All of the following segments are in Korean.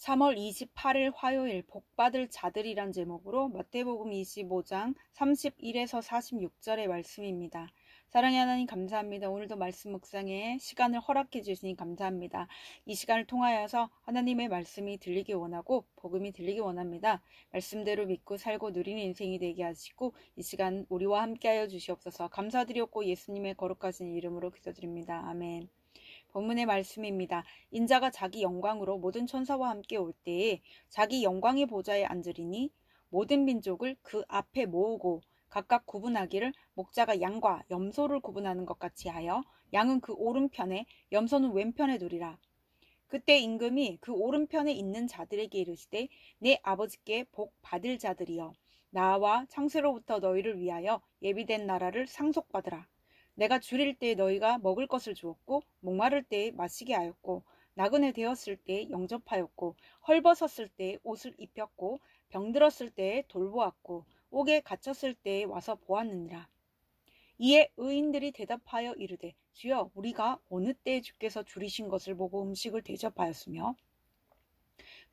3월 28일 화요일 복받을 자들이란 제목으로 마태복음 25장 31에서 46절의 말씀입니다. 사랑의 하나님 감사합니다. 오늘도 말씀 묵상에 시간을 허락해 주시니 감사합니다. 이 시간을 통하여서 하나님의 말씀이 들리기 원하고 복음이 들리기 원합니다. 말씀대로 믿고 살고 누리는 인생이 되게 하시고 이 시간 우리와 함께하여 주시옵소서. 감사드렸고 예수님의 거룩하신 이름으로 기도드립니다. 아멘. 본문의 말씀입니다. 인자가 자기 영광으로 모든 천사와 함께 올 때에 자기 영광의 보좌에 앉으리니 모든 민족을 그 앞에 모으고 각각 구분하기를 목자가 양과 염소를 구분하는 것 같이 하여 양은 그 오른편에 염소는 왼편에 두리라. 그때 임금이 그 오른편에 있는 자들에게 이르시되 내 아버지께 복 받을 자들이여 나와 창세로부터 너희를 위하여 예비된 나라를 상속받으라. 내가 줄일 때에 너희가 먹을 것을 주었고 목마를 때에 마시게 하였고 나그네 되었을 때에 영접하였고 헐벗었을 때에 옷을 입혔고 병들었을 때에 돌보았고 옥에 갇혔을 때에 와서 보았느니라. 이에 의인들이 대답하여 이르되 주여 우리가 어느 때에 주께서 줄이신 것을 보고 음식을 대접하였으며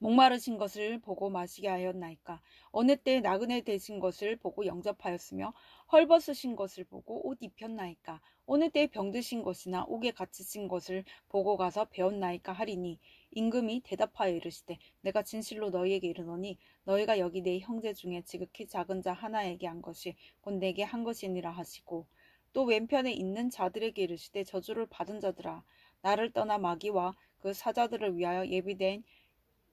목마르신 것을 보고 마시게 하였나이까? 어느 때에 나그네 되신 것을 보고 영접하였으며 헐벗으신 것을 보고 옷 입혔나이까? 어느 때에 병드신 것이나 옥에 갇히신 것을 보고 가서 배웠나이까 하리니 임금이 대답하여 이르시되 내가 진실로 너희에게 이르노니 너희가 여기 내 형제 중에 지극히 작은 자 하나에게 한 것이 곧 내게 한 것이니라 하시고 또 왼편에 있는 자들에게 이르시되 저주를 받은 자들아 나를 떠나 마귀와 그 사자들을 위하여 예비된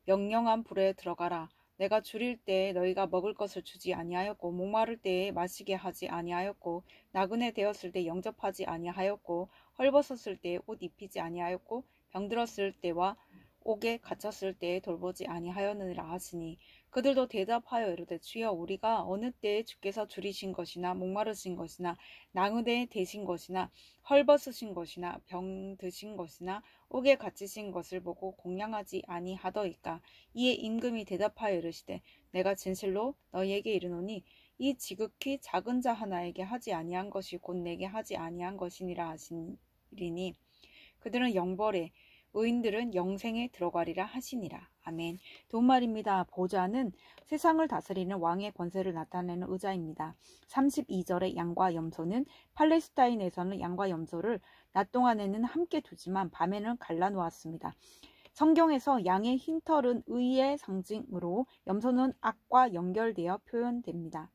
영영한 불에 들어가라. 내가 줄일 때에 너희가 먹을 것을 주지 아니하였고 목마를 때에 마시게 하지 아니하였고 나그네 되었을 때 영접하지 아니하였고 헐벗었을 때에 옷 입히지 아니하였고 병들었을 때와 옥에 갇혔을 때에 돌보지 아니하였느니라 하시니 그들도 대답하여 이르되 주여 우리가 어느 때에 주께서 줄이신 것이나 목마르신 것이나 나그네 되신 것이나 헐벗으신 것이나 병드신 것이나 옥에 갇히신 것을 보고 공양하지 아니하더이까. 이에 임금이 대답하여 이르시되 내가 진실로 너희에게 이르노니 이 지극히 작은 자 하나에게 하지 아니한 것이 곧 내게 하지 아니한 것이니라 하시리니 그들은 영벌에 의인들은 영생에 들어가리라 하시니라. 아멘. 도말입니다. 보좌는 세상을 다스리는 왕의 권세를 나타내는 의자입니다. 32절의 양과 염소는 팔레스타인에서는 양과 염소를 낮 동안에는 함께 두지만 밤에는 갈라놓았습니다. 성경에서 양의 흰 털은 의의 상징으로 염소는 악과 연결되어 표현됩니다.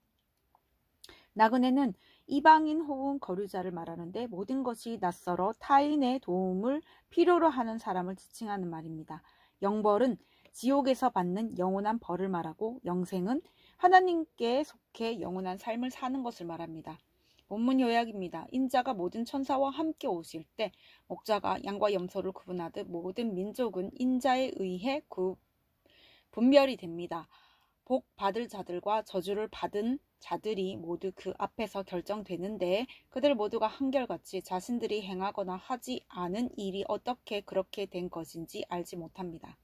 나그네는 이방인 혹은 거류자를 말하는데 모든 것이 낯설어 타인의 도움을 필요로 하는 사람을 지칭하는 말입니다. 영벌은 지옥에서 받는 영원한 벌을 말하고 영생은 하나님께 속해 영원한 삶을 사는 것을 말합니다. 본문 요약입니다. 인자가 모든 천사와 함께 오실 때 목자가 양과 염소를 구분하듯 모든 민족은 인자에 의해 분별이 됩니다. 복 받을 자들과 저주를 받은 자들이 모두 그 앞에서 결정되는데 그들 모두가 한결같이 자신들이 행하거나 하지 않은 일이 어떻게 그렇게 된 것인지 알지 못합니다.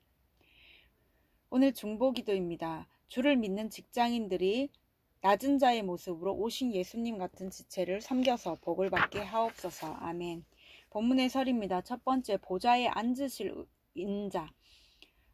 오늘 중보기도입니다. 주를 믿는 직장인들이 낮은 자의 모습으로 오신 예수님 같은 지체를 섬겨서 복을 받게 하옵소서. 아멘. 본문의 설입니다. 첫 번째, 보좌에 앉으실 인자.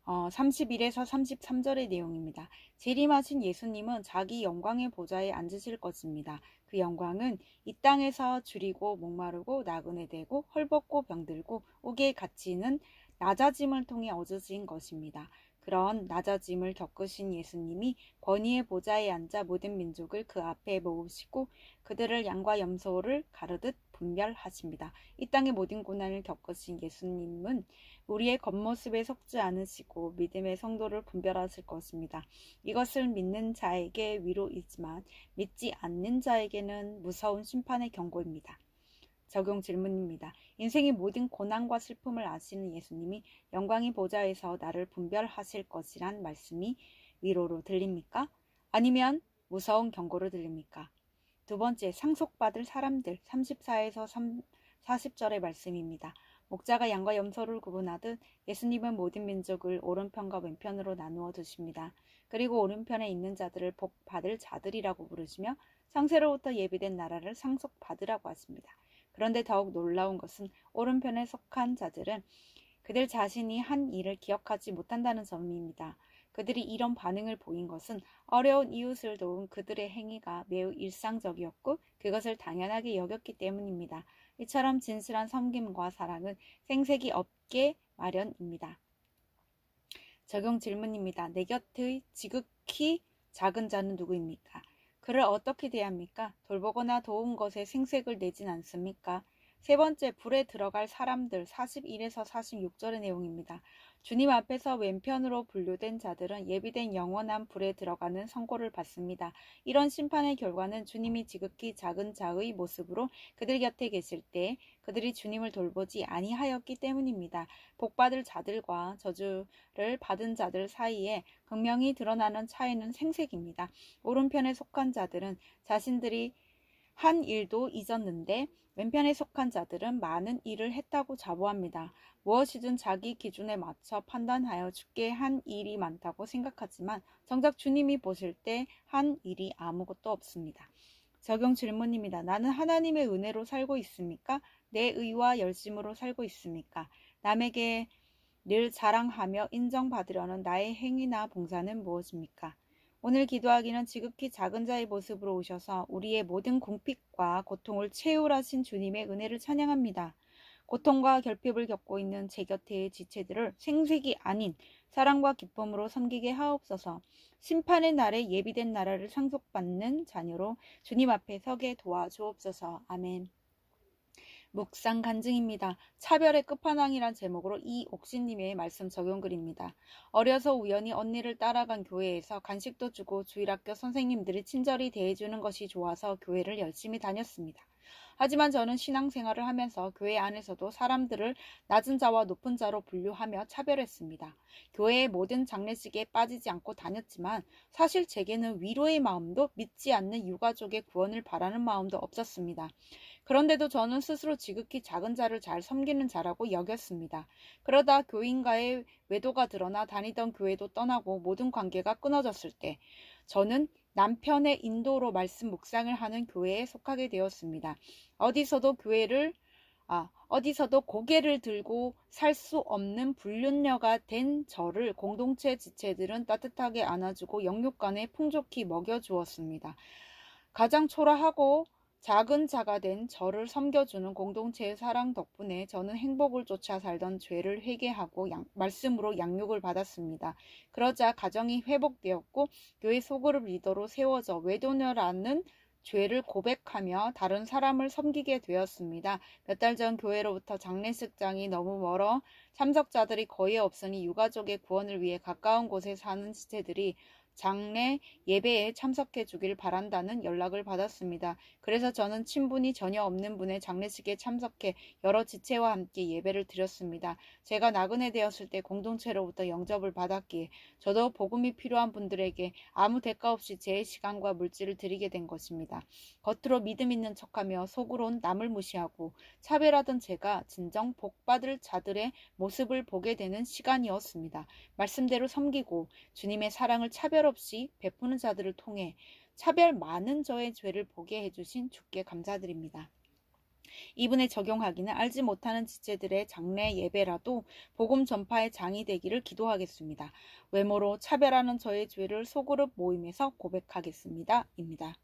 31에서 33절의 내용입니다. 재림하신 예수님은 자기 영광의 보좌에 앉으실 것입니다. 그 영광은 이 땅에서 줄이고 목마르고 나그네 되고 헐벗고 병들고 옥에 갇히는 낮아짐을 통해 얻으신 것입니다. 그런 낮아짐을 겪으신 예수님이 권위의 보좌에 앉아 모든 민족을 그 앞에 모으시고 그들을 양과 염소를 가르듯 분별하십니다. 이 땅의 모든 고난을 겪으신 예수님은 우리의 겉모습에 속지 않으시고 믿음의 성도를 분별하실 것입니다. 이것을 믿는 자에게 위로이지만 믿지 않는 자에게는 무서운 심판의 경고입니다. 적용 질문입니다. 인생의 모든 고난과 슬픔을 아시는 예수님이 영광의 보좌에서 나를 분별하실 것이란 말씀이 위로로 들립니까? 아니면 무서운 경고로 들립니까? 두 번째, 상속받을 사람들 34에서 40절의 말씀입니다. 목자가 양과 염소를 구분하듯 예수님은 모든 민족을 오른편과 왼편으로 나누어 두십니다. 그리고 오른편에 있는 자들을 복 받을 자들이라고 부르시며 창세로부터 예비된 나라를 상속받으라고 하십니다. 그런데 더욱 놀라운 것은 오른편에 속한 자들은 그들 자신이 한 일을 기억하지 못한다는 점입니다. 그들이 이런 반응을 보인 것은 어려운 이웃을 도운 그들의 행위가 매우 일상적이었고 그것을 당연하게 여겼기 때문입니다. 이처럼 진실한 섬김과 사랑은 생색이 없게 마련입니다. 적용 질문입니다. 내 곁의 지극히 작은 자는 누구입니까? 그를 어떻게 대합니까? 돌보거나 도운 것에 생색을 내진 않습니까? 세 번째, 불에 들어갈 사람들 41에서 46절의 내용입니다. 주님 앞에서 왼편으로 분류된 자들은 예비된 영원한 불에 들어가는 선고를 받습니다. 이런 심판의 결과는 주님이 지극히 작은 자의 모습으로 그들 곁에 계실 때 그들이 주님을 돌보지 아니하였기 때문입니다. 복받을 자들과 저주를 받은 자들 사이에 극명히 드러나는 차이는 생색입니다. 오른편에 속한 자들은 자신들이 한 일도 잊었는데 왼편에 속한 자들은 많은 일을 했다고 자부합니다. 무엇이든 자기 기준에 맞춰 판단하여 주께 한 일이 많다고 생각하지만 정작 주님이 보실 때 한 일이 아무것도 없습니다. 적용 질문입니다. 나는 하나님의 은혜로 살고 있습니까? 내 의와 열심으로 살고 있습니까? 남에게 늘 자랑하며 인정받으려는 나의 행위나 봉사는 무엇입니까? 오늘 기도하기는 지극히 작은 자의 모습으로 오셔서 우리의 모든 궁핍과 고통을 채울하신 주님의 은혜를 찬양합니다. 고통과 결핍을 겪고 있는 제 곁의 지체들을 생색이 아닌 사랑과 기쁨으로 섬기게 하옵소서. 심판의 날에 예비된 나라를 상속받는 자녀로 주님 앞에 서게 도와주옵소서. 아멘. 묵상 간증입니다. 차별의 끝판왕이란 제목으로 이옥신님의 말씀 적용글입니다. 어려서 우연히 언니를 따라간 교회에서 간식도 주고 주일학교 선생님들이 친절히 대해주는 것이 좋아서 교회를 열심히 다녔습니다. 하지만 저는 신앙생활을 하면서 교회 안에서도 사람들을 낮은 자와 높은 자로 분류하며 차별했습니다. 교회의 모든 장례식에 빠지지 않고 다녔지만 사실 제게는 위로의 마음도 믿지 않는 유가족의 구원을 바라는 마음도 없었습니다. 그런데도 저는 스스로 지극히 작은 자를 잘 섬기는 자라고 여겼습니다. 그러다 교인과의 외도가 드러나 다니던 교회도 떠나고 모든 관계가 끊어졌을 때 저는 남편의 인도로 말씀 묵상을 하는 교회에 속하게 되었습니다. 어디서도 고개를 들고 살 수 없는 불륜녀가 된 저를 공동체 지체들은 따뜻하게 안아주고 영육간에 풍족히 먹여주었습니다. 가장 초라하고 작은 자가 된 저를 섬겨주는 공동체의 사랑 덕분에 저는 행복을 쫓아 살던 죄를 회개하고 말씀으로 양육을 받았습니다. 그러자 가정이 회복되었고 교회 소그룹 리더로 세워져 외도녀라는 죄를 고백하며 다른 사람을 섬기게 되었습니다. 몇 달 전 교회로부터 장례식장이 너무 멀어 참석자들이 거의 없으니 유가족의 구원을 위해 가까운 곳에 사는 지체들이 장례 예배에 참석해 주길 바란다는 연락을 받았습니다. 그래서 저는 친분이 전혀 없는 분의 장례식에 참석해 여러 지체와 함께 예배를 드렸습니다. 제가 나그네 되었을 때 공동체로부터 영접을 받았기에 저도 복음이 필요한 분들에게 아무 대가 없이 제 시간과 물질을 드리게 된 것입니다. 겉으로 믿음 있는 척하며 속으론 남을 무시하고 차별하던 제가 진정 복받을 자들의 모습을 보게 되는 시간이었습니다. 말씀대로 섬기고 주님의 사랑을 차별 없이 베푸는 자들을 통해 차별 많은 저의 죄를 보게 해주신 주께 감사드립니다. 이분에 적용하기는 알지 못하는 지체들의 장례 예배라도 복음 전파의 장이 되기를 기도하겠습니다. 외모로 차별하는 저의 죄를 소그룹 모임에서 고백하겠습니다. 입니다.